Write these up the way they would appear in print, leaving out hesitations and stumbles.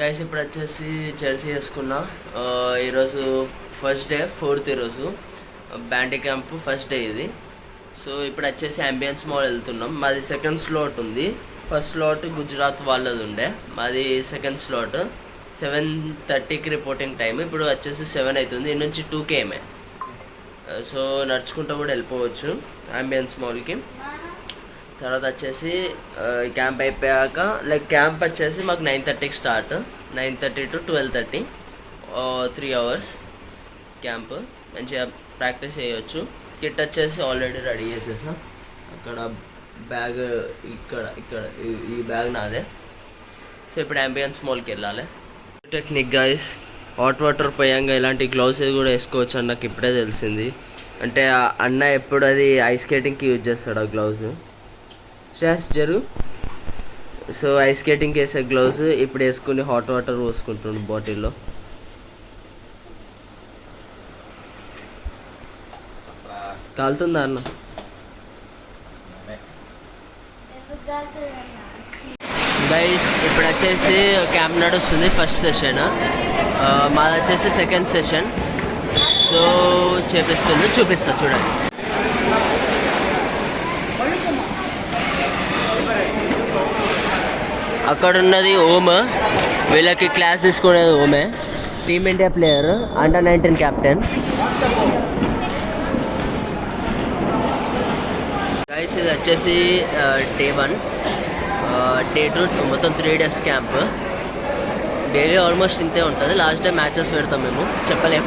Guys ఇప్పుడు వచ్చేసి Jersey వేసుకున్నా. ఈరోజు ఫస్ట్ డే, 4th ఈరోజు బ్యాండీ క్యాంప్ ఫస్ట్ డే ఇది. సో ఇప్పుడు వచ్చేసి అంబియన్స్ మాల్ వెళ్తున్నాం. మాది సెకండ్ స్లాట్ ఉంది. ఫస్ట్ స్లాట్ గుజరాత్ వాళ్ళది ఉండే, మాది సెకండ్ స్లాట్. 7:30కి రిపోర్టింగ్ టైం. ఇప్పుడు వచ్చేసి 7 అవుతుంది. ఇన్ని నుంచి 2 km. సో నడుచుకుంటూ కూడా వెళ్ళిపోవచ్చు అంబియన్స్ మాల్కి. తర్వాత వచ్చేసి క్యాంప్ అయిపోయాక క్యాంప్ వచ్చేసి మాకు 9:30కి స్టార్ట్. 9:30 to 12:30, 3 hours camp. మంచిగా ప్రాక్టీస్ చేయవచ్చు. కిట్ వచ్చేసి ఆల్రెడీ రెడీ చేసేసాం. అక్కడ బ్యాగ్ ఇక్కడ ఈ బ్యాగ్ నాదే. సో ఇప్పుడు అంబియన్స్ మాల్కి వెళ్ళాలి. టెక్నిక్ గైస్, హాట్ వాటర్ పోయాంగా ఇలాంటి గ్లౌసెస్ కూడా వేసుకోవచ్చు అని నాకు ఇప్పుడే తెలిసింది. అంటే అన్న ఎప్పుడు అది ఐస్ స్కేటింగ్కి యూజ్ చేస్తాడు ఆ గ్లౌజ్. జరు. సో ఐస్ స్కేటింగ్కి వేసే గ్లౌజ్ ఇప్పుడు వేసుకుని హాట్ వాటర్ పోసుకుంటుండు బాటిల్లో. కాలుతుందా అన్న? గైస్ ఇప్పుడు వచ్చేసి క్యాంప్ నడుస్తుంది. ఫస్ట్ సెషన్, మాది వచ్చేసి సెకండ్ సెషన్. సో చూపిస్తా చూడండి. అక్కడ ఉన్నది ఓమ్, వీళ్ళకి క్లాస్ తీసుకునేది ఓమే. Team India player, under 19 captain. Guys ఇది వచ్చేసి డే 1, డే 2 మొత్తం 3 days క్యాంప్. డైలీ ఆల్మోస్ట్ ఇంతే ఉంటుంది. లాస్ట్ డే మ్యాచెస్ పెడతాం మేము, చెప్పలేం.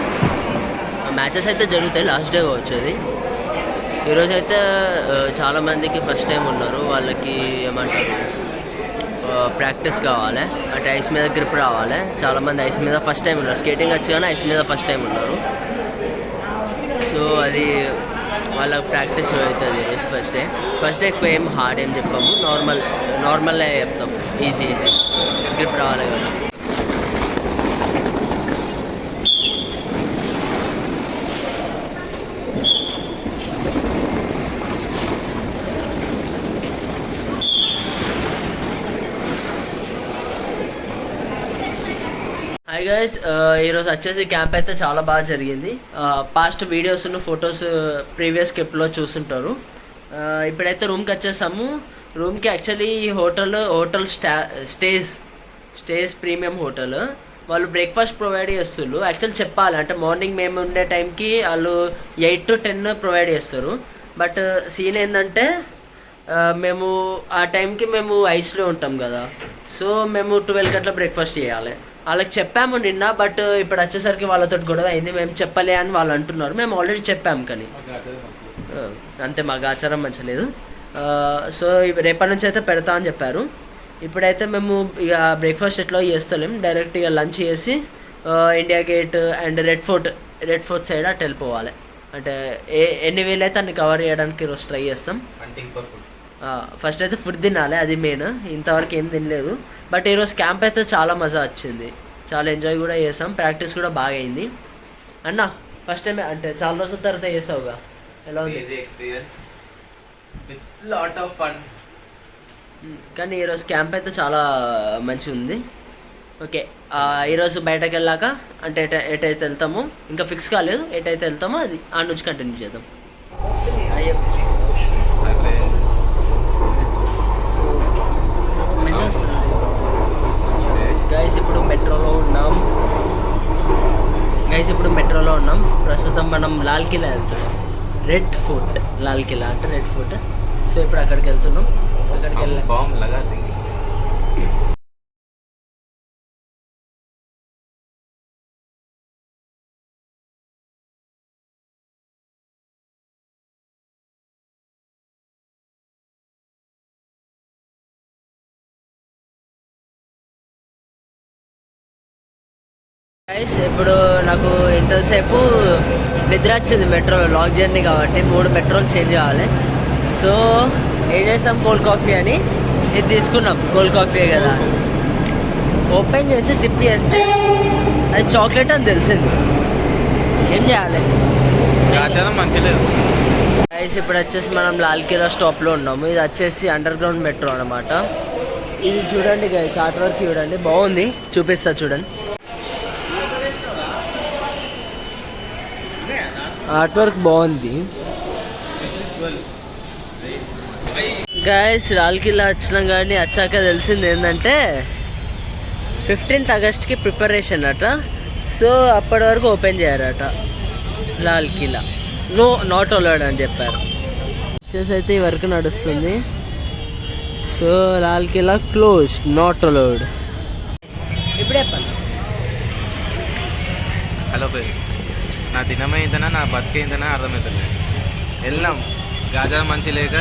మ్యాచెస్ అయితే జరుగుతాయి, లాస్ట్ డే వచ్చేది. ఈరోజు అయితే చాలామందికి ఫస్ట్ టైం ఉన్నారు. వాళ్ళకి ఏమంటారు, ప్రాక్టీస్ కావాలి. అంటే ఐస్ మీద గ్రిప్ రావాలి. చాలామంది ఐస్ మీద ఫస్ట్ టైం ఉన్నారు. స్కేటింగ్ వచ్చి కానీ ఐస్ మీద ఫస్ట్ టైం ఉన్నారు. సో అది వాళ్ళకి ప్రాక్టీస్ అవుతుంది. ఫస్ట్ డే ఎక్కువ ఏం హార్డ్ ఏం చెప్పాము, నార్మల్గా చెప్తాం. ఈజీ గ్రిప్ రావాలి కదా. హాయ్ గైస్, ఈరోజు వచ్చేసి క్యాంప్ అయితే చాలా బాగా జరిగింది. పాస్ట్ వీడియోస్ ఫొటోస్ ప్రీవియస్ క్లిప్లో చూస్తుంటారు. ఇప్పుడైతే రూమ్కి వచ్చేసాము. రూమ్కి actually hotel stays premium hotel. వాళ్ళు బ్రేక్ఫాస్ట్ ప్రొవైడ్ చేస్తారు. యాక్చువల్లీ చెప్పాలి అంటే మార్నింగ్ మేము ఉండే టైంకి వాళ్ళు 8 to 10 ప్రొవైడ్ చేస్తారు. బట్ సీన్ ఏంటంటే మేము ఆ టైంకి మేము ఐస్లో ఉంటాం కదా. సో మేము 12 అట్లా బ్రేక్ఫాస్ట్ చేయాలి. వాళ్ళకి చెప్పాము నిన్న, బట్ ఇప్పుడు వచ్చేసరికి వాళ్ళతో గొడవ అయింది. మేము చెప్పలే అని వాళ్ళు అంటున్నారు. మేము ఆల్రెడీ చెప్పాము కానీ అంతే, మాకు ఆచారం మంచలేదు. సో రేపటి నుంచి అయితే పెడతా అని చెప్పారు. ఇప్పుడైతే మేము ఇక బ్రేక్ఫాస్ట్ ఎట్లా చేస్తలేం, డైరెక్ట్ ఇక లంచ్ చేసి India gate and red fort side అటు వెళ్ళిపోవాలి. అంటే ఎన్ని వీలైతే అన్ని కవర్ చేయడానికి ఈరోజు ట్రై చేస్తాం. ఫస్ట్ అయితే ఫుడ్ తినాలి, అది మెయిన్. ఇంతవరకు ఏం తినలేదు. బట్ ఈరోజు క్యాంప్ అయితే చాలా మజా వచ్చింది. చాలా ఎంజాయ్ కూడా చేసాం. ప్రాక్టీస్ కూడా బాగా అయింది. అన్న ఫస్ట్ టైం అంటే చాలా రోజుల తర్వాత చేసావుగా, ఎలా ఉంది? కానీ ఈరోజు క్యాంప్ అయితే చాలా మంచిగా ఉంది. ఓకే, ఈరోజు బయటకు వెళ్ళాక అంటే ఎటైతే వెళ్తామో ఇంకా ఫిక్స్ కాలేదు. ఎటైతే వెళ్తామో అది ఆ నుంచి కంటిన్యూ చేద్దాం. గైస్ ఇప్పుడు మెట్రోలో ఉన్నాం. ప్రస్తుతం మనం లాల్ కిలా వెళ్తున్నాం. లాల్ కిలా అంటే రెడ్ ఫోర్ట్. సో ఇప్పుడు అక్కడికి వెళ్తున్నాం. అక్కడికి వెళ్ళి గైస్ ఇప్పుడు నాకు ఇంతసేపు నిద్ర వచ్చింది మెట్రోలో. లాంగ్ జర్నీ కాబట్టి 3 మెట్రోలు చేంజ్ కావాలి. సో ఏం చేస్తాం, కోల్డ్ కాఫీ అని ఇది తీసుకున్నాం. కోల్డ్ కాఫీ కదా, ఓపెన్ చేసి సిప్ చేస్తే అది చాక్లెట్ అని తెలిసింది. ఏం చేయాలి? గైస్ ఇప్పుడు వచ్చేసి మనం లాల్ కిలా స్టాప్లో ఉన్నాము. ఇది వచ్చేసి అండర్ గ్రౌండ్ మెట్రో అనమాట. ఇది చూడండి గైస్, ఆర్ట్ వర్క్ చూడండి, బాగుంది, చూపిస్తా చూడండి. ఆర్ట్ వర్క్ బాగుంది గైస్. లాల్ కిల్లా వచ్చినాం కానీ వచ్చాక తెలిసింది ఏంటంటే 15th ఆగస్ట్కి ప్రిపరేషన్ అట. సో అప్పటి వరకు ఓపెన్ చేయరట లాల్ కిల్లా. నాట్ అలౌడ్ అని చెప్పారు. వచ్చేసి అయితే ఈ వర్క్ నడుస్తుంది. So Lal Kila close, not allowed. ఇప్పుడే చెప్పండి. హలో ఫ్రెండ్స్, నా దినమైందనా నా బతికైందనా అర్థమవుతుంది. వెళ్ళినాం గాజా మంచి లేక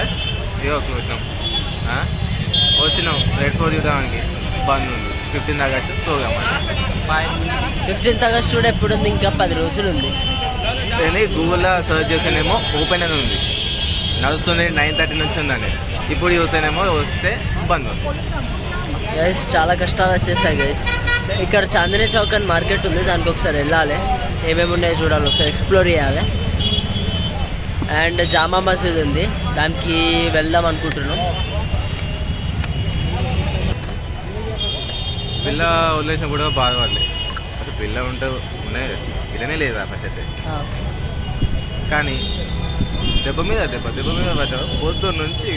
పెట్టినాం, వచ్చినాం రెడ్ ఫోర్ చూడడానికి, బంద్ ఉంది. 15th August programme. 15th August కూడా ఎప్పుడు ఉంది? ఇంకా 10 రోజులు ఉంది. నేను గూగుల్లో సర్చ్ చేస్తేనేమో ఓపెన్ అని ఉంది, నడుస్తుంది 9:30 నుంచి ఉందండి. ఇప్పుడు చూస్తేనేమో వస్తే బంద్ ఉంది. గైస్ చాలా కష్టాలు వచ్చేసాయి గైస్. ఇక్కడ చాందినీ చౌక్ అని మార్కెట్ ఉంది, దానికి ఒకసారి వెళ్ళాలి, ఏమేమి ఉన్నాయో చూడాలి, ఒకసారి ఎక్స్ప్లోర్ చేయాలి. అండ్ జామా మసీద్ ఉంది, దానికి వెళ్దాం అనుకుంటున్నాం. పిల్ల వదిలేసిన కూడా బాధపడలేదు. అసలు పిల్ల ఉంటే ఉన్నాయి, పిల్లనే లేదా ఫస్ట్ అయితే. కానీ దెబ్బ మీద పడ్డాడు పొద్దున్న నుంచి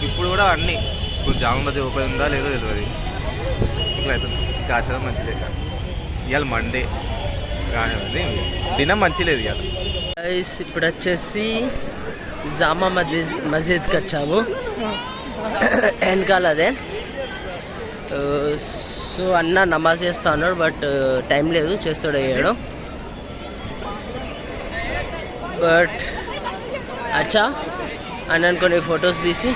ఇప్పుడు కూడా అన్నీ. ఇప్పుడు జామా మధ్య ఓపెన్ ఉందా లేదో తెలియదు. ఇట్లా అవుతుంది. కాచడం మంచిదే కాదు. ఇవాళ మండే కానీ దినం మంచి లేదు ఇవాళ. ఇప్పుడు వచ్చేసి జామా మస్జిద్కి వచ్చాము, వెనకాల అదే. సో అన్న నమాజ్ చేస్తా అన్నాడు, బట్ టైం లేదు, చేస్తాడు అయ్యాడు. బట్ అచ్చా అని అనుకుని ఫొటోస్ తీసి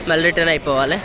మళ్ళీ రిటర్న్ అయిపోవాలి.